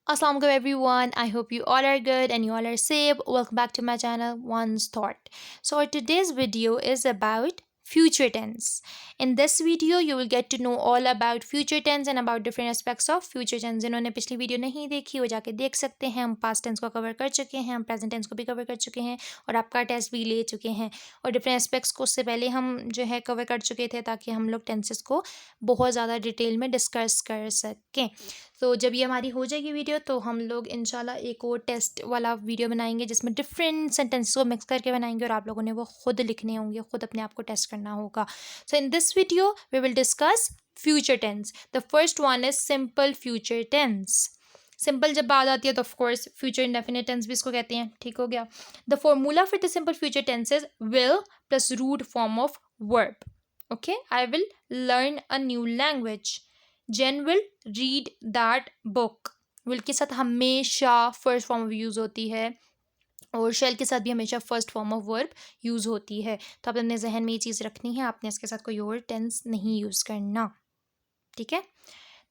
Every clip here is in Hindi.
Assalamu alaikum everyone. I hope you all are good and you all are safe. Welcome back to my channel One's Thought. So today's video is about future tense. In this video you will get to know all about future tense and about different aspects of future tense. जिन्होंने पिछली वीडियो नहीं देखी वो जाके देख सकते हैं. हम पास्ट टेंस को कवर कर चुके हैं, हम प्रेजेंट टेंस को भी कवर कर चुके हैं और आपका टेस्ट भी ले चुके हैं और डिफरेंट एस्पेक्ट्स को उससे पहले हम जो है कवर कर चुके थे ताकि हम लोग टेंसेस को बहुत ज़्यादा डिटेल में डिस्कस कर सकें. तो जब ये हमारी हो जाएगी वीडियो तो हम लोग इंशाल्लाह एक और टेस्ट वाला वीडियो बनाएंगे जिसमें डिफरेंट सेंटेंसेस को मिक्स करके बनाएंगे और आप लोगों ने वो खुद लिखने होंगे, खुद अपने आप को टेस्ट करना होगा. So in this video we will discuss future tense. The first one is simple future tense. Simple जब बात आती है तो of course future indefinite tense भी इसको कहते हैं. ठीक हो गया. The formula for the simple future tense is will plus root form of verb. Okay, I will learn a new language. Jane will read that book. Will के साथ हमेशा फर्स्ट फॉर्म ऑफ यूज़ होती है और शेल के साथ भी हमेशा first form of verb use होती है. तो आप अपने जहन में ये चीज़ रखनी है, आपने इसके साथ कोई और टेंस नहीं यूज़ करना. ठीक है.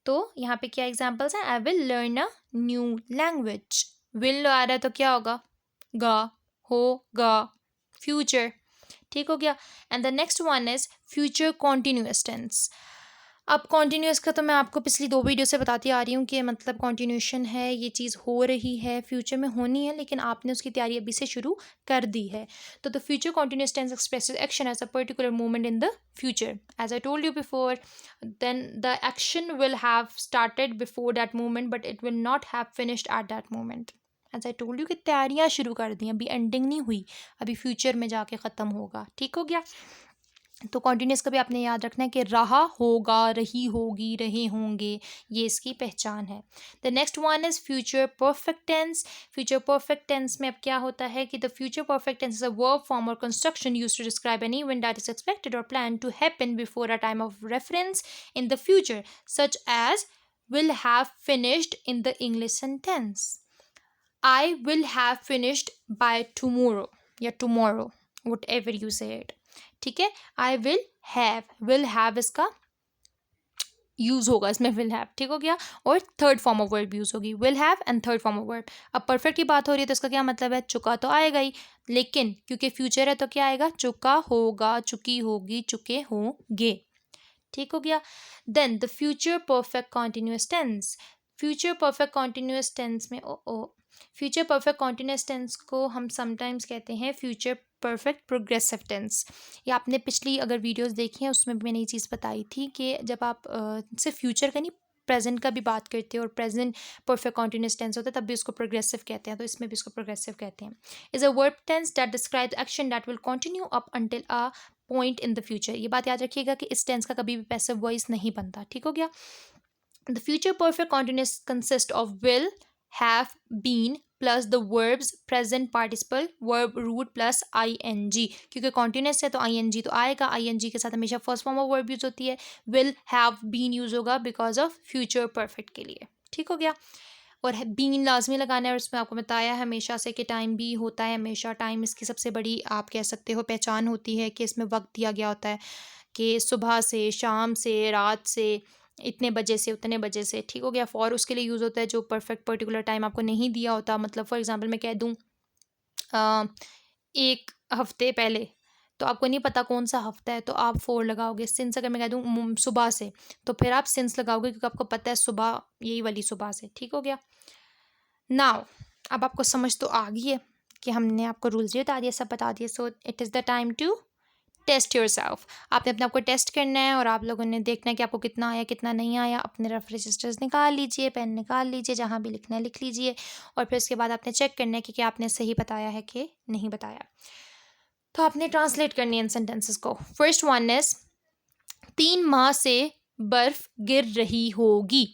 तो यहाँ पे क्या एग्जाम्पल्स हैं. I will learn a new language. Will आ रहा है तो क्या होगा, गा होगा, फ्यूचर. ठीक हो गया. And the next one is future continuous tense. अब कॉन्टिन्यूस का तो मैं आपको पिछली दो वीडियो से बताती आ रही हूँ कि मतलब कॉन्टिन्यूशन है, ये चीज़ हो रही है, फ्यूचर में होनी है, लेकिन आपने उसकी तैयारी अभी से शुरू कर दी है. तो the future continuous tense expresses action at a particular moment in the future. As I told you before, then the action will have started before that moment but it will not have finished at that moment. As I told you कि तैयारियाँ शुरू कर दी, अभी एंडिंग नहीं हुई, अभी फ्यूचर में जाके ख़त्म होगा. ठीक हो गया. तो कॉन्टिन्यूस का भी आपने याद रखना है कि रहा होगा, रही होगी, रहे होंगे, ये इसकी पहचान है. The next one is future perfect tense. Future perfect tense में अब क्या होता है कि the future perfect tense is a verb form और construction used to describe an event that is expected और plan to happen before a time of reference in the future, such as will have finished in the English sentence. I will have finished by tomorrow या tomorrow, whatever you say it. ठीक है. आई विल हैव इसका यूज होगा इसमें, विल हैव. ठीक हो गया. और third form of verb use होगी, will have and third form of verb. अब परफेक्ट की बात हो रही है तो इसका क्या मतलब है, चुका तो आएगा ही, लेकिन क्योंकि फ्यूचर है तो क्या आएगा, चुका होगा, चुकी होगी, चुके होंगे. ठीक हो गया. Then the future perfect continuous tense. Future perfect continuous tense में ओ फ्यूचर परफेक्ट कॉन्टिन्यूस टेंस को हम समटाइम्स कहते हैं फ्यूचर परफेक्ट प्रोग्रेसिव टेंस. ये आपने पिछली अगर वीडियोस देखी हैं उसमें भी मैंने ये चीज़ बताई थी कि जब आप सिर्फ फ्यूचर का नहीं प्रेजेंट का भी बात करते हैं और प्रेजेंट परफेक्ट कॉन्टिन्यूस टेंस होता है तब भी उसको प्रोग्रेसिव कहते हैं, तो इसमें भी इसको प्रोग्रेसिव कहते हैं. Is a verb tense that describes action that will continue up until a point in the future. ये बात याद रखिएगा कि इस टेंस का कभी भी पैसिव वॉइस नहीं बनता. ठीक हो गया. The future perfect continuous consist of will, have, been plus the verbs present participle verb root plus ing. क्योंकि कॉन्टिन्यूस है तो ing तो आएगा, ing के साथ हमेशा first form of verb use होती है. विल हैव बीन यूज होगा बिकॉज ऑफ फ्यूचर परफेक्ट के लिए. ठीक हो गया. और बीन लाजमी लगाना है और उसमें आपको बताया हमेशा से कि टाइम भी होता है हमेशा. टाइम इसकी सबसे बड़ी आप कह सकते हो पहचान होती है कि इसमें वक्त दिया गया होता है कि सुबह से, शाम से, रात से, इतने बजे से उतने बजे से. ठीक हो गया. फॉर उसके लिए यूज़ होता है जो परफेक्ट पर्टिकुलर टाइम आपको नहीं दिया होता. मतलब फॉर एग्जांपल मैं कह दूँ एक हफ्ते पहले, तो आपको नहीं पता कौन सा हफ्ता है तो आप फोर लगाओगे. सिंस अगर मैं कह दूँ सुबह से तो फिर आप सिंस लगाओगे क्योंकि आपको पता है सुबह यही वाली सुबह से. ठीक हो गया. नाउ अब आपको समझ तो आ गई है कि हमने आपको रूल्स भी बता दिए, सब बता दिए. So it is the time to test your self. आपने अपने आप को टेस्ट करना है और आप लोगों ने देखना है कि आपको कितना आया कितना नहीं आया. अपने रफ रजिस्टर्स निकाल लीजिए, पेन निकाल लीजिए, जहाँ भी लिखना है लिख लीजिए और फिर उसके बाद आपने चेक करना है कि क्या आपने सही बताया है कि नहीं बताया. तो आपने ट्रांसलेट करनी है इन सेंटेंसेस को. फर्स्ट वन इज 3 माह से बर्फ गिर रही होगी.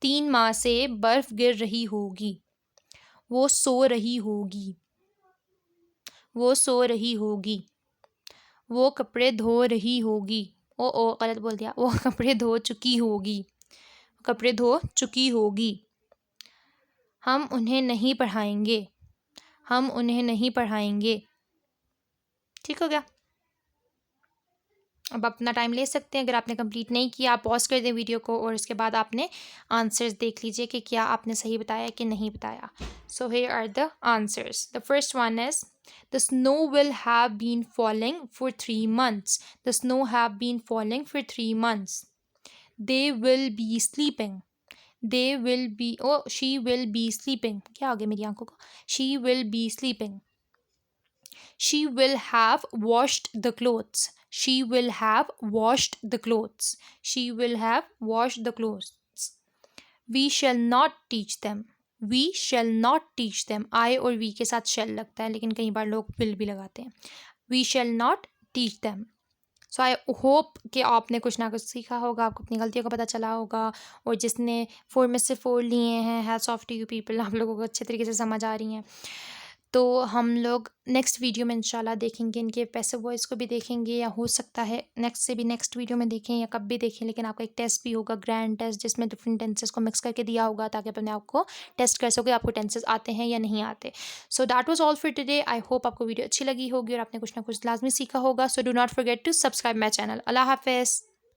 3 माह से बर्फ गिर रही होगी. वो सो रही होगी. वो सो रही होगी. वो कपड़े धो रही होगी. ओ गलत बोल दिया. वो कपड़े धो चुकी होगी. कपड़े धो चुकी होगी. हम उन्हें नहीं पढ़ाएंगे. हम उन्हें नहीं पढ़ाएंगे. ठीक हो गया. अब अपना टाइम ले सकते हैं। अगर आपने कंप्लीट नहीं किया, आप पॉज कर दें वीडियो को और उसके बाद आपने आंसर्स देख लीजिए कि क्या आपने सही बताया कि नहीं बताया। So here are the answers. The first one is the snow will have been falling for 3 months। The snow have been falling for 3 months। They will be sleeping. They will be, oh she will be sleeping, क्या हो गया मेरी आंखों को, she will be sleeping. She will have washed the clothes. She will have washed the clothes. She will have washed the clothes. We shall not teach them. We shall not teach them. I और we के साथ shall लगता है, लेकिन कई बार लोग will भी लगाते हैं. We shall not teach them. So I hope कि आपने कुछ ना कुछ सीखा होगा, आपको अपनी गलतियों का पता चला होगा, और जिसने 4 में से 4 लिए हैं, hats off to you people, आप लोगों को अच्छे तरीके से समझ आ रही हैं। तो हम लोग नेक्स्ट वीडियो में इंशाल्लाह देखेंगे, इनके पैसिव वॉइस को भी देखेंगे, या हो सकता है नेक्स्ट से भी नेक्स्ट वीडियो में देखें या कब भी देखें। लेकिन आपका एक टेस्ट भी होगा, ग्रैंड टेस्ट, जिसमें डिफरेंट टेंसेस को मिक्स करके दिया होगा, ताकि अपने आपको टेस्ट कर सकोगे आपको टेंसेस आते हैं या नहीं आते। So that was all for today. I hope आपको वीडियो अच्छी लगी होगी और आपने कुछ ना कुछ लाजमी सीखा होगा। So do not forget to subscribe my channel. अल्लाह हाफिज़।